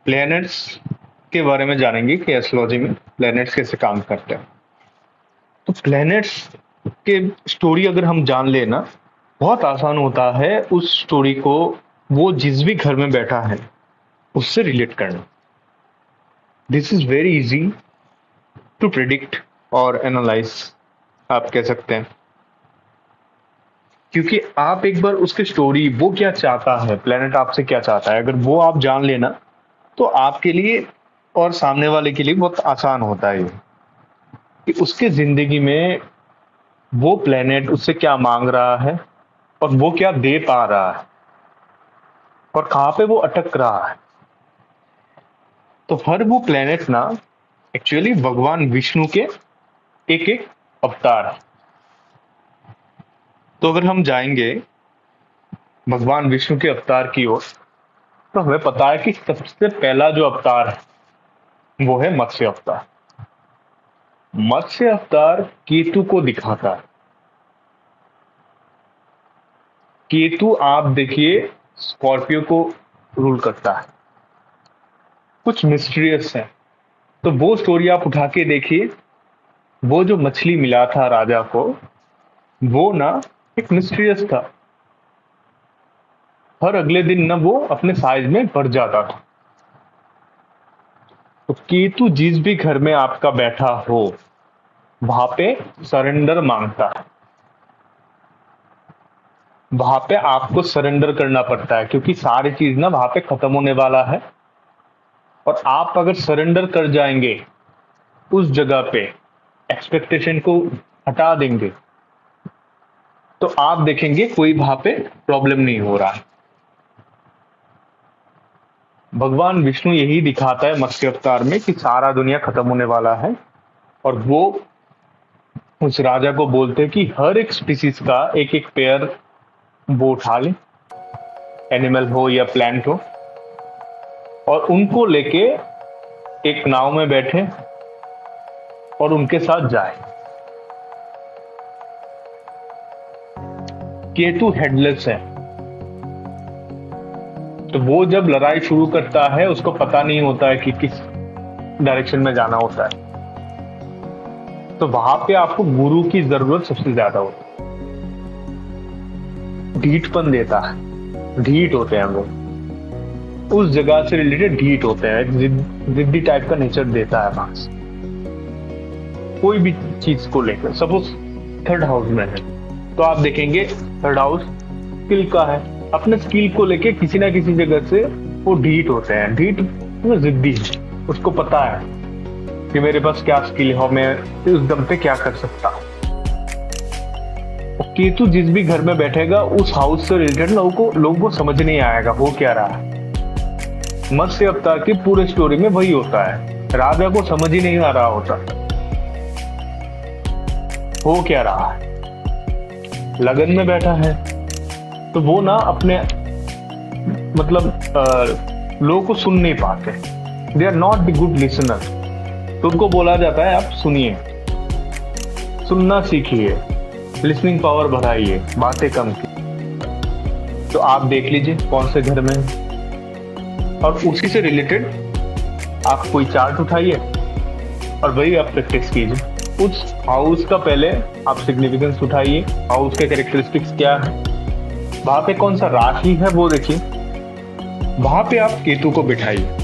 Planets के बारे में जानेंगे कि एस्ट्रोलॉजी में प्लैनेट्स कैसे काम करते हैं। तो प्लैनेट्स के स्टोरी अगर हम जान लेना, बहुत आसान होता है उस स्टोरी को वो जिस भी घर में बैठा है उससे रिलेट करना। This is very easy to predict और एनालाइज, आप कह सकते हैं, क्योंकि आप एक बार उसकी स्टोरी, वो क्या चाहता है, प्लेनेट आपसे क्या चाहता है, अगर वो आप जान लेना तो आपके लिए और सामने वाले के लिए बहुत आसान होता है ये, कि उसके जिंदगी में वो प्लेनेट उससे क्या मांग रहा है और वो क्या दे पा रहा है और कहाँ पे वो अटक रहा है। तो हर वो प्लेनेट ना एक्चुअली भगवान विष्णु के एक एक अवतार है। तो अगर हम जाएंगे भगवान विष्णु के अवतार की ओर, तो हमें पता है कि सबसे पहला जो अवतार है वो है मत्स्य अवतार। मत्स्य अवतार केतु को दिखाता है। केतु आप देखिए स्कॉर्पियो को रूल करता है, कुछ मिस्टीरियस है। तो वो स्टोरी आप उठा के देखिए, वो जो मछली मिला था राजा को, वो ना एक मिस्टीरियस था। हर अगले दिन ना वो अपने साइज में बढ़ जाता था। तो केतु जिस भी घर में आपका बैठा हो वहां पे सरेंडर मांगता है, वहां पे आपको सरेंडर करना पड़ता है, क्योंकि सारी चीज ना वहां पे खत्म होने वाला है। और आप अगर सरेंडर कर जाएंगे उस जगह पे, एक्सपेक्टेशन को हटा देंगे, तो आप देखेंगे कोई वहां पे प्रॉब्लम नहीं हो रहा है। भगवान विष्णु यही दिखाता है मत्स्य अवतार में कि सारा दुनिया खत्म होने वाला है, और वो उस राजा को बोलते हैं कि हर एक स्पीसीज का एक एक पेयर वो उठा ले, एनिमल हो या प्लांट हो, और उनको लेके एक नाव में बैठे और उनके साथ जाए। केतु हेडलेस है, तो वो जब लड़ाई शुरू करता है उसको पता नहीं होता है कि किस डायरेक्शन में जाना होता है। तो वहां पे आपको गुरु की जरूरत सबसे ज्यादा होती है। ढीठपन देता है, ढीठ होते हैं हम लोग, उस जगह से रिलेटेड ढीठ होते हैं, जिद्दी टाइप का नेचर देता है वहां से। कोई भी चीज को लेकर, सपोज थर्ड हाउस में है तो आप देखेंगे थर्ड हाउस स्किल का है, अपने स्किल को लेके किसी ना किसी जगह से वो ढीठ होते हैं। ढीठ वो जिद्दी है, उसको पता है कि मेरे पास क्या स्किल है, मैं उस दम पे क्या कर सकता हूँ। केतु जिस भी घर में बैठेगा उस हाउस से रिलेटेड लोगों को समझ नहीं आएगा वो क्या रहा है। मत्स्य अवतार की पूरे स्टोरी में वही होता है, राजा को समझ ही नहीं आ रहा होता हो क्या रहा है। लगन में बैठा है तो वो ना अपने मतलब लोगों को सुन नहीं पाते, they are not the good listener. तो उनको बोला जाता है आप सुनिए, सुनना सीखिए, लिसनिंग पावर बढ़ाइए, बातें कम की। तो आप देख लीजिए कौन से घर में है, और उसी से रिलेटेड आप कोई चार्ट उठाइए और वही आप प्रैक्टिस कीजिए। उस हाउस का पहले आप सिग्निफिकेंस उठाइए, हाउस के कैरेक्टरिस्टिक्स क्या है, वहां पे कौन सा राशि है वो देखिए, वहां पे आप केतु को बिठाइए।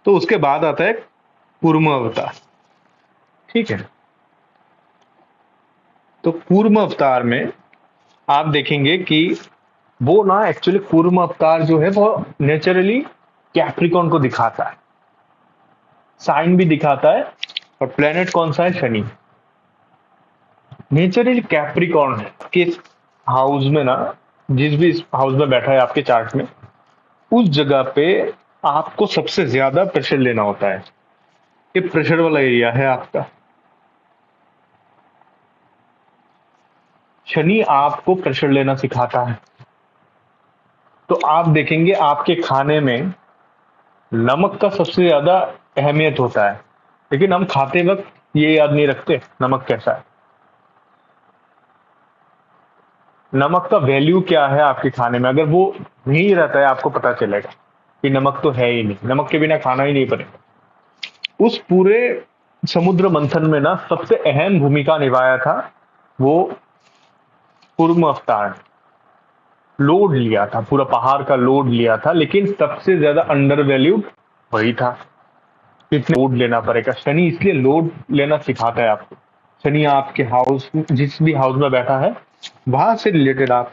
तो उसके बाद आता है कूर्म अवतार। ठीक है, तो कूर्म अवतार में आप देखेंगे कि वो ना एक्चुअली कूर्म अवतार जो है वो नेचुरली कैप्रिकॉन को दिखाता है, साइन भी दिखाता है। और प्लेनेट कौन सा है? शनि। नेचुरली कैप्रिकॉन है कि हाउस में ना, जिस भी हाउस में बैठा है आपके चार्ट में, उस जगह पे आपको सबसे ज्यादा प्रेशर लेना होता है। ये प्रेशर वाला एरिया है आपका। शनि आपको प्रेशर लेना सिखाता है। तो आप देखेंगे आपके खाने में नमक का सबसे ज्यादा अहमियत होता है, लेकिन हम खाते वक्त ये याद नहीं रखते नमक कैसा है। नमक का वैल्यू क्या है आपके खाने में। अगर वो नहीं रहता है आपको पता चलेगा कि नमक तो है ही नहीं, नमक के बिना खाना ही नहीं बनेगा। उस पूरे समुद्र मंथन में ना सबसे अहम भूमिका निभाया था वो कुर्म अवतार। लोड लिया था, पूरा पहाड़ का लोड लिया था, लेकिन सबसे ज्यादा अंडर वैल्यूड वही था। इतने लोड लेना पड़ेगा। शनि इसलिए लोड लेना सिखाता है आपको। शनि आपके हाउस, जिस भी हाउस में बैठा है वहां से रिलेटेड आप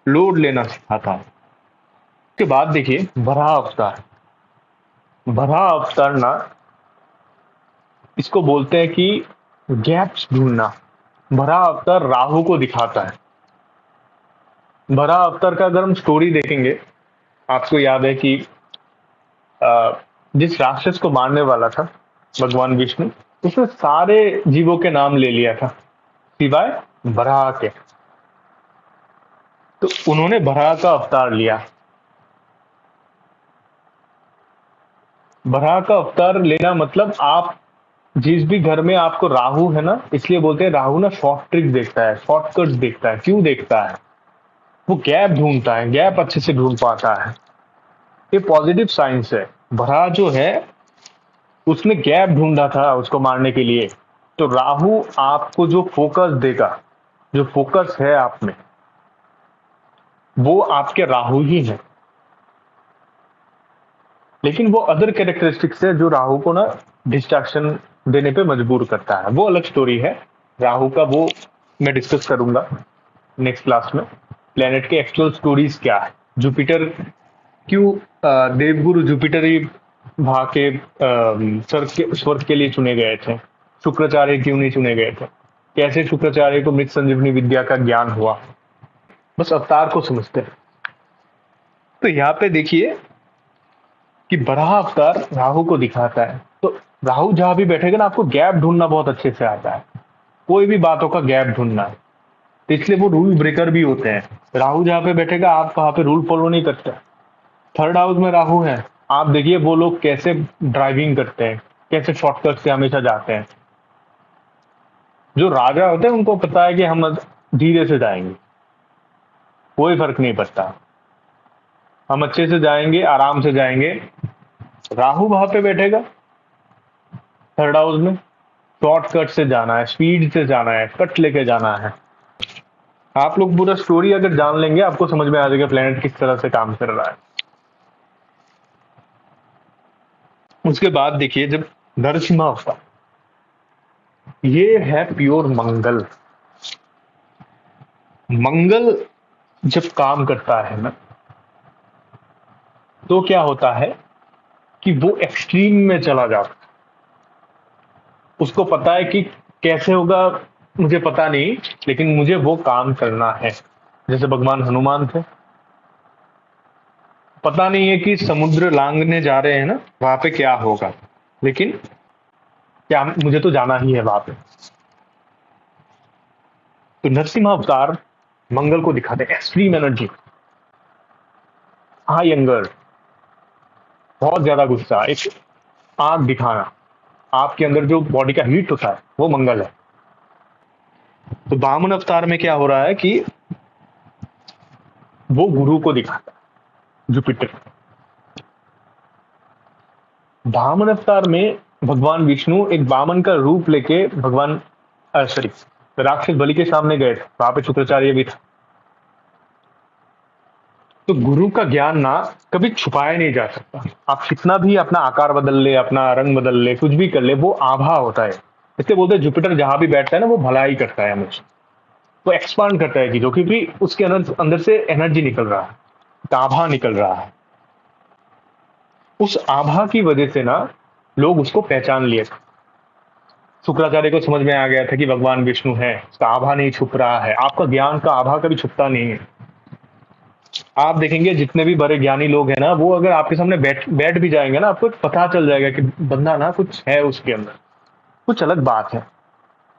लोड लेना सिखाता है। उसके बाद देखिए बराह अवतार। बराह अवतार ना, इसको बोलते हैं कि गैप्स ढूंढना। बराह अवतार राहु को दिखाता है। बराह अवतार का अगर हम स्टोरी देखेंगे, आपको याद है कि अ, जिस राक्षस को मारने वाला था भगवान विष्णु, उसने सारे जीवों के नाम ले लिया था सिवाय बराह के। तो उन्होंने बराह का अवतार लिया। बराह का अवतार लेना मतलब आप जिस भी घर में आपको राहु है ना, इसलिए बोलते हैं राहु ना शॉर्ट ट्रिक देखता है, शॉर्टकट देखता है। क्यों देखता है? वो गैप ढूंढता है, गैप अच्छे से ढूंढ पाता है। ये पॉजिटिव साइंस है। बराह जो है उसने गैप ढूंढा था उसको मारने के लिए। तो राहु आपको जो फोकस देगा, जो फोकस है आप में, वो आपके राहु ही है। लेकिन वो अदर कैरेक्टरिस्टिक्स है जो राहु को ना डिस्ट्रैक्शन देने पे मजबूर करता है। वो अलग स्टोरी है राहु का, वो मैं डिस्कस करूंगा नेक्स्ट क्लास में। प्लेनेट के एक्चुअल स्टोरीज क्या है, जुपिटर क्यों, देवगुरु जुपिटर ही वहां के स्वर्ग के लिए चुने गए थे। शुक्राचार्य क्यों नहीं चुने गए थे, कैसे शुक्राचार्य को मृत संजीवनी विद्या का ज्ञान हुआ। बस अवतार को समझते हैं। तो यहाँ पे देखिए कि बराह अवतार राहु को दिखाता है। तो राहु जहां भी बैठेगा ना, आपको गैप ढूंढना बहुत अच्छे से आता है। कोई भी बातों का गैप ढूंढना है। तो इसलिए वो रूल ब्रेकर भी होते हैं। राहु जहां पे बैठेगा आप वहां पे रूल फॉलो नहीं करते। थर्ड हाउस में राहु है, आप देखिए वो लोग कैसे ड्राइविंग करते हैं, कैसे शॉर्टकट से हमेशा जाते हैं। जो राजा होते हैं उनको पता है कि हम धीरे से जाएंगे, कोई फर्क नहीं पड़ता, हम अच्छे से जाएंगे, आराम से जाएंगे। राहु वहां पे बैठेगा थर्ड हाउस में, शॉर्टकट से जाना है, स्पीड से जाना है, कट लेके जाना है। आप लोग पूरा स्टोरी अगर जान लेंगे आपको समझ में आ जाएगा प्लेनेट किस तरह से काम कर रहा है। उसके बाद देखिए जब नरसिम्हा होता, ये है प्योर मंगल। मंगल जब काम करता है ना, तो क्या होता है कि वो एक्सट्रीम में चला जाता है। उसको पता है कि कैसे होगा मुझे पता नहीं, लेकिन मुझे वो काम करना है। जैसे भगवान हनुमान थे, पता नहीं है कि समुद्र लांघने जा रहे हैं ना, वहां पे क्या होगा, लेकिन क्या मुझे तो जाना ही है वहां पे। तो नरसिम्हा अवतार मंगल को दिखाते हैं, एक्सट्रीम एनर्जी, हाई एंगर, बहुत ज्यादा गुस्सा, एक आग दिखाना। आपके अंदर जो बॉडी का हीट होता है वो मंगल है। तो वामन अवतार में क्या हो रहा है कि वो गुरु को दिखाता है, जुपिटर। वामन अवतार में भगवान विष्णु एक वामन का रूप लेके भगवान सॉरी राक्षस बलि के सामने गए थे, वहां पे शुक्राचार्य भी था। तो गुरु का ज्ञान ना कभी छुपाया नहीं जा सकता। आप कितना भी अपना आकार बदल ले, अपना रंग बदल ले, कुछ भी कर ले, वो आभा होता है। इसलिए बोलते हैं जुपिटर जहां भी बैठता है ना वो भला ही करता है हमेशा। वो एक्सपांड करता है चीजों, क्योंकि उसके अंदर अंदर से एनर्जी निकल रहा है, एक आभा निकल रहा है। उस आभा की वजह से ना लोग उसको पहचान लिए। शुक्राचार्य को समझ में आ गया था कि भगवान विष्णु है, उसका आभा नहीं छुप रहा है। आपका ज्ञान का आभा कभी छुपता नहीं है। आप देखेंगे जितने भी बड़े ज्ञानी लोग हैं ना, वो अगर आपके सामने बैठ बैठ भी जाएंगे ना, आपको पता चल जाएगा कि बंदा ना कुछ है उसके अंदर, कुछ अलग बात है।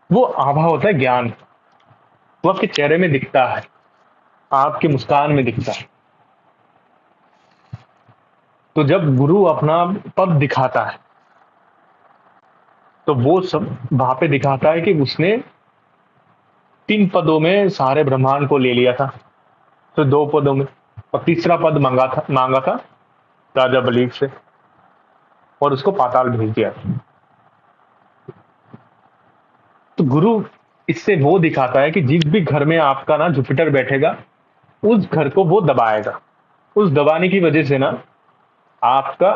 वो आभा होता है ज्ञान। वो आपके चेहरे में दिखता है, आपके मुस्कान में दिखता है। तो जब गुरु अपना पद दिखाता है तो वो सब वहां पे दिखाता है कि उसने 3 पदों में सारे ब्रह्मांड को ले लिया था, तो 2 पदों में, और तीसरा पद मांगा था राजा बलि से, और उसको पाताल भेज दिया। तो गुरु इससे वो दिखाता है कि जिस भी घर में आपका ना जुपिटर बैठेगा, उस घर को वो दबाएगा। उस दबाने की वजह से ना आपका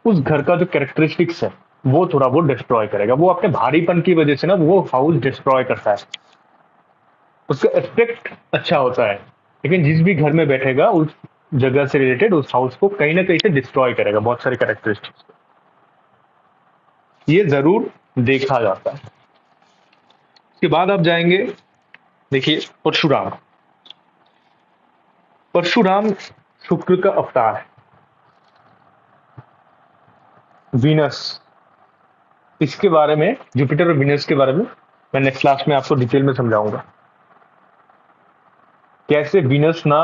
उस घर का जो कैरेक्टरिस्टिक्स है वो थोड़ा वो डिस्ट्रॉय करेगा। वो अपने भारीपन की वजह से ना वो हाउस डिस्ट्रॉय करता है, उसका एस्पेक्ट अच्छा होता है, लेकिन जिस भी घर में बैठेगा उस जगह से रिलेटेड उस हाउस को कहीं ना कहीं से डिस्ट्रॉय करेगा, बहुत सारे कैरेक्टरिस्टिक्स। ये जरूर देखा जाता है। उसके बाद आप जाएंगे, देखिए परशुराम। परशुराम शुक्र का अवतार है। वीनस, इसके बारे में, जुपिटर और वीनस के बारे में मैं नेक्स्ट क्लास में आपको डिटेल में समझाऊंगा, कैसे वीनस ना,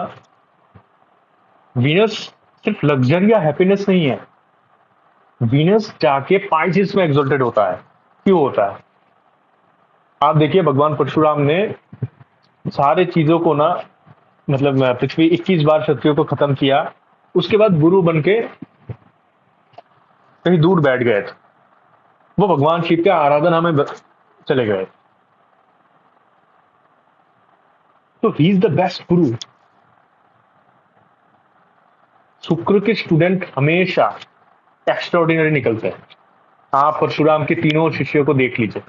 वीनस सिर्फ लग्जरी या हैप्पीनेस नहीं है। वीनस जाके पाइसिस में एग्जॉल्टेड होता है। क्यों होता है? आप देखिए भगवान परशुराम ने सारे चीजों को ना, मतलब पृथ्वी 21 बार क्षत्रियों को खत्म किया, उसके बाद गुरु बन के कहीं दूर बैठ गए थे। वो भगवान शिव के आराधना में चले गए। तो ही इज द बेस्ट गुरु। शुक्र के स्टूडेंट हमेशा एक्स्ट्राऑर्डिनरी निकलते हैं। आप परशुराम के तीनों शिष्यों को देख लीजिए,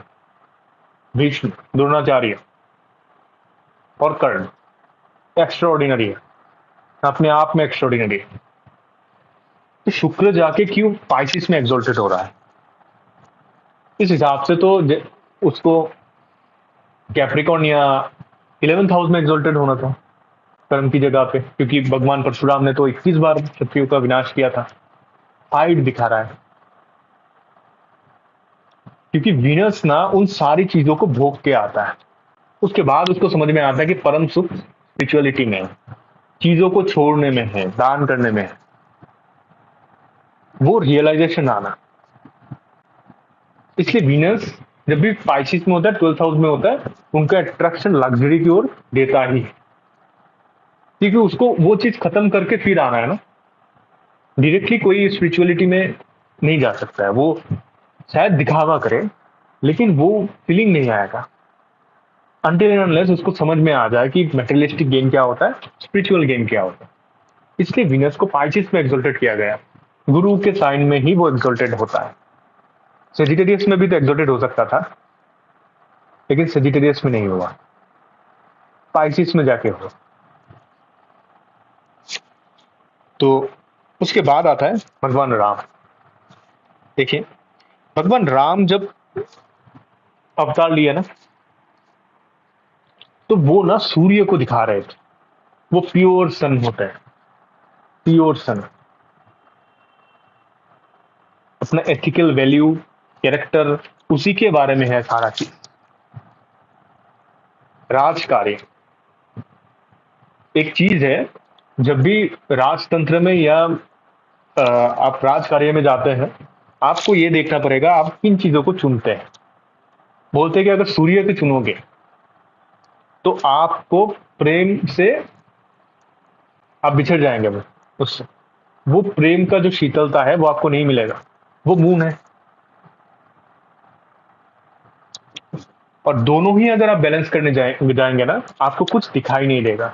भीष्म, द्रोणाचार्य और कर्ण, एक्स्ट्राऑर्डिनरी है, अपने आप में एक्स्ट्राऑर्डिनरी है। तो शुक्र जाके क्यों पाइसिस में एग्जॉल्टेड हो रहा है? इस हिसाब से तो उसको कैप्रिकॉर्न या 11th हाउस में एग्जॉल्टेड होना था कर्म की जगह पे, क्योंकि भगवान परशुराम ने तो 21 बार क्षत्रियों का विनाश किया था। हाइट दिखा रहा है, क्योंकि वीनस ना उन सारी चीजों को भोग के आता है, उसके बाद उसको समझ में आता है कि परम सुख स्पिरिचुअलिटी में है, चीजों को छोड़ने में है, दान करने में है, वो रियलाइजेशन आना। इसलिए वीनस जब भी पाइसिस में होता है, 12th हाउस में होता है, उनका अट्रैक्शन लग्जरी की ओर देता ही है, क्योंकि उसको वो चीज खत्म करके फिर आना है ना। डायरेक्टली कोई स्पिरिचुअलिटी में नहीं जा सकता है, वो शायद दिखावा करे लेकिन वो फीलिंग नहीं आएगा अनटिल एंड अनलेस उसको समझ में आ जाए कि मेटेरियलिस्टिक गेन क्या होता है, स्पिरिचुअल गेन क्या होता है। इसलिए वीनस को पाइसिस में एग्जॉल्टेड किया गया, गुरु के साइन में ही वो एग्जॉल्टेड होता है। सेजिटेरियस में भी तो एग्जॉल्टेड हो सकता था, लेकिन सेजिटेरियस में नहीं हुआ, पाइसिस में जाके हुआ। तो उसके बाद आता है भगवान राम। देखिए भगवान राम जब अवतार लिया ना, तो वो ना सूर्य को दिखा रहे थे। वो प्योर सन होता है, प्योर सन, अपना एथिकल वैल्यू, कैरेक्टर, उसी के बारे में है सारा चीज। राजकार्य एक चीज है, जब भी राजतंत्र में या आप राजकार्य में जाते हैं, आपको ये देखना पड़ेगा आप किन चीजों को चुनते हैं। बोलते हैं कि अगर सूर्य को चुनोगे तो आपको प्रेम से आप बिछड़ जाएंगे वो उससे, वो प्रेम का जो शीतलता है वो आपको नहीं मिलेगा, वो मून है। और दोनों ही अगर आप बैलेंस करने जाएंगे ना, आपको कुछ दिखाई नहीं देगा,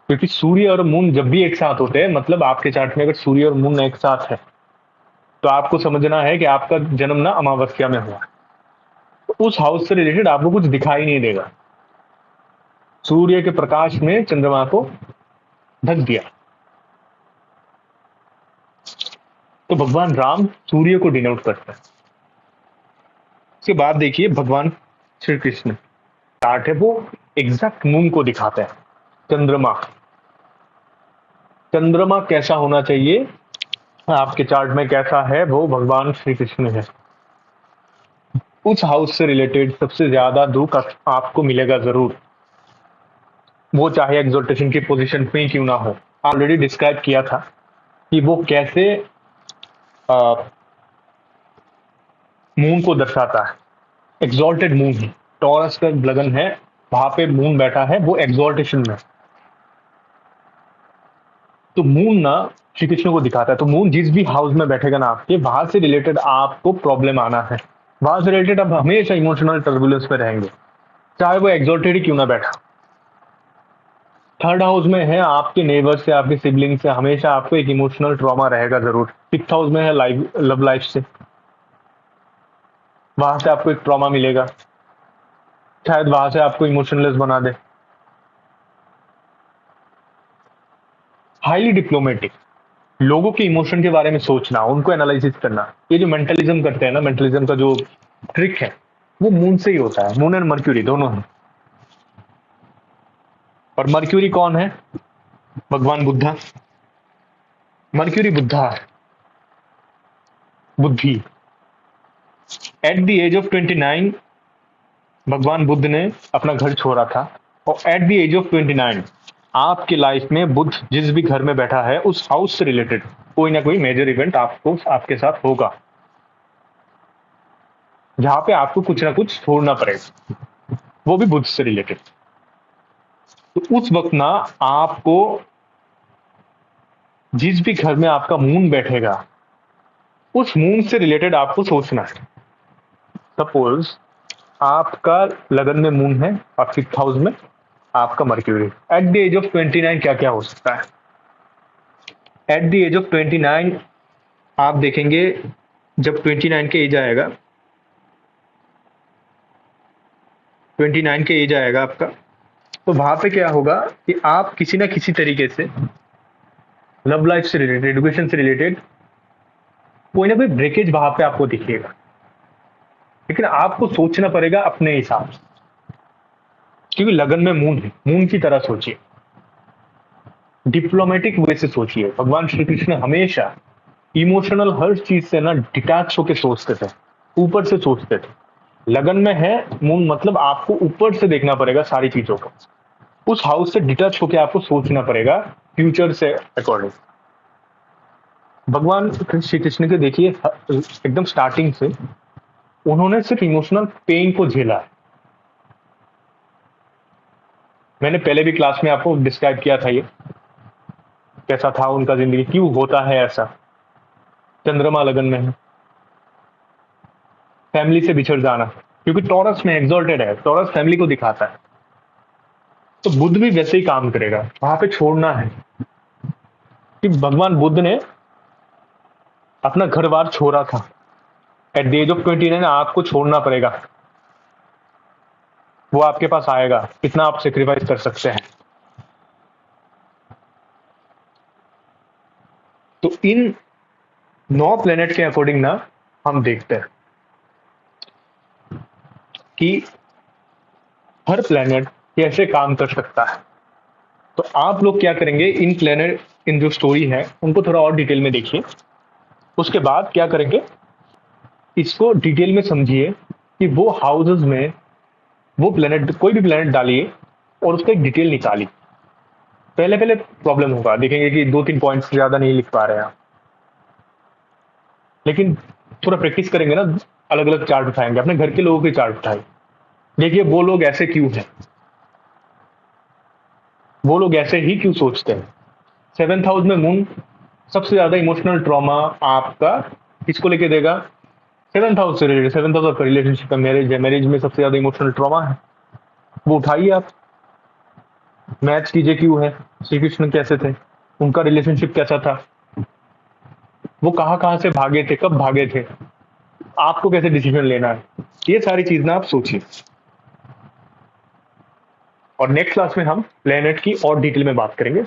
क्योंकि सूर्य और मून जब भी एक साथ होते हैं, मतलब आपके चार्ट में अगर सूर्य और मून एक साथ है, तो आपको समझना है कि आपका जन्म ना अमावस्या में हुआ, तो उस हाउस से रिलेटेड आपको कुछ दिखाई नहीं देगा। सूर्य के प्रकाश ने चंद्रमा को ढक दिया। तो भगवान राम सूर्य को डिनोट करते हैं। उसके बाद देखिए भगवान श्री कृष्ण, चार्ट है वो एग्जैक्ट मून को दिखाते हैं। चंद्रमा, चंद्रमा कैसा होना चाहिए आपके चार्ट में, कैसा है वो भगवान श्री कृष्ण है। उस हाउस से रिलेटेड सबसे ज्यादा दुख आपको मिलेगा जरूर, वो चाहे एग्जॉल्टेशन की पोजीशन पे ही क्यों ना हो। ऑलरेडी डिस्क्राइब किया था कि वो कैसे मून को दर्शाता है, एग्जॉल्टेड मून ही टॉरस का लगन है, वहां पे मून बैठा है, वो एग्जॉल्टेशन में। तो मून ना श्री कृष्ण को दिखाता है, तो मून जिस भी हाउस में बैठेगा ना आपके, वहां से रिलेटेड आपको प्रॉब्लम आना है, वहां से रिलेटेड आप हमेशा इमोशनल टर्बुलेंस में रहेंगे, चाहे वो एग्जॉल्टेड ही क्यों ना बैठा। थर्ड हाउस में है आपके नेबर से, आपके सिबलिंग से, हमेशा आपको एक इमोशनल ट्रॉमा रहेगा जरूर। सिक्स्थ हाउस में है लाइफ, लव लाइफ से, वहां से आपको एक ट्रॉमा मिलेगा, शायद वहां से आपको इमोशनलेस बना दे। हाईली डिप्लोमेटिक, लोगों के इमोशन के बारे में सोचना, उनको एनालिसिस करना, ये जो मेंटलिज्म करते हैं ना, मेंटलिज्म का जो ट्रिक है वो मून से ही होता है। मून एंड मर्क्यूरी दोनों है। और मर्क्यूरी कौन है? भगवान बुद्धा। मर्क्यूरी बुद्धा है, बुद्धि। एट द एज ऑफ 29 भगवान बुद्ध ने अपना घर छोड़ा था, और एट द एज ऑफ 29 आपकी लाइफ में बुद्ध जिस भी घर में बैठा है, उस हाउस से रिलेटेड कोई ना कोई मेजर इवेंट आपको आपके साथ होगा, जहां पे आपको कुछ ना कुछ छोड़ना पड़ेगा, वो भी बुद्ध से रिलेटेड। तो उस वक्त ना आपको जिस भी घर में आपका मून बैठेगा, उस मून से रिलेटेड आपको सोचना है। सपोज आपका लगन में मून है और फिफ्थ हाउस में आपका Mercury, at the age of 29 क्या क्या हो सकता है? एट द एज ऑफ 29 आप देखेंगे, जब 29 के एज आएगा, 29 के एज आएगा आपका, तो वहां पे क्या होगा कि आप किसी ना किसी तरीके से लव लाइफ से रिलेटेड, एजुकेशन से रिलेटेड कोई ना कोई ब्रेकेज वहां पे आपको दिखेगा, लेकिन आपको सोचना पड़ेगा अपने हिसाब से, क्योंकि लगन में मून है। मून की तरह सोचिए, डिप्लोमेटिक वे से सोचिए। भगवान श्री कृष्ण हमेशा इमोशनल हर चीज से ना डिटैच होकर सोचते थे, ऊपर से सोचते थे। लगन में है मून, मतलब आपको ऊपर से देखना पड़ेगा सारी चीजों को, उस हाउस से डिटैच होकर आपको सोचना पड़ेगा फ्यूचर से अकॉर्डिंग। भगवान श्री कृष्ण के देखिए, एकदम स्टार्टिंग से उन्होंने सिर्फ इमोशनल पेन को झेला है। मैंने पहले भी क्लास में आपको डिस्क्राइब किया था, ये कैसा था उनका जिंदगी, क्यों होता है ऐसा। चंद्रमा लगन में है, फैमिली से बिछड़ जाना, क्योंकि टॉरस में एग्जॉल्टेड है, टॉरस फैमिली को दिखाता है। तो बुद्ध भी वैसे ही काम करेगा, वहां पे छोड़ना है कि भगवान बुद्ध ने अपना घर बार छोड़ा था। एट द एज ऑफ 29 आपको छोड़ना पड़ेगा, वो आपके पास आएगा, कितना आप सेक्रीफाइस कर सकते हैं। तो इन 9 प्लेनेट के अकॉर्डिंग ना हम देखते हैं कि हर प्लेनेट कैसे काम कर सकता है। तो आप लोग क्या करेंगे, इन प्लेनेट, इन जो स्टोरी है उनको थोड़ा और डिटेल में देखिए। उसके बाद क्या करेंगे, इसको डिटेल में समझिए कि वो हाउसेस में वो प्लेनेट, कोई भी प्लेनेट डालिए और उसका एक डिटेल निकालिए। पहले पहले प्रॉब्लम होगा, देखेंगे कि 2-3 पॉइंट्स से ज्यादा नहीं लिख पा रहे हैं आप, लेकिन थोड़ा प्रैक्टिस करेंगे ना, अलग अलग चार्ट उठाएंगे, अपने घर के लोगों के चार्ट उठाए, देखिए वो लोग ऐसे क्यों हैं, वो लोग ऐसे ही क्यों सोचते हैं। 7th हाउस में मून सबसे ज्यादा इमोशनल ट्रॉमा आपका किसको लेके देगा? 7th हाउस से रिलेटेड। 7th हाउस आपका रिलेशनशिप का मैरिज है, मैरिज में सबसे ज्यादा इमोशनल ट्रॉमा है, वो उठाइए आप, मैच कीजिए क्यों है, श्री कृष्ण कैसे थे, उनका रिलेशनशिप कैसा था, वो कहाँ कहाँ से भागे थे, कब भागे थे, आपको कैसे डिसीजन लेना है, ये सारी चीज ना आप सोचिए। और नेक्स्ट क्लास में हम प्लेनेट की और डिटेल में बात करेंगे।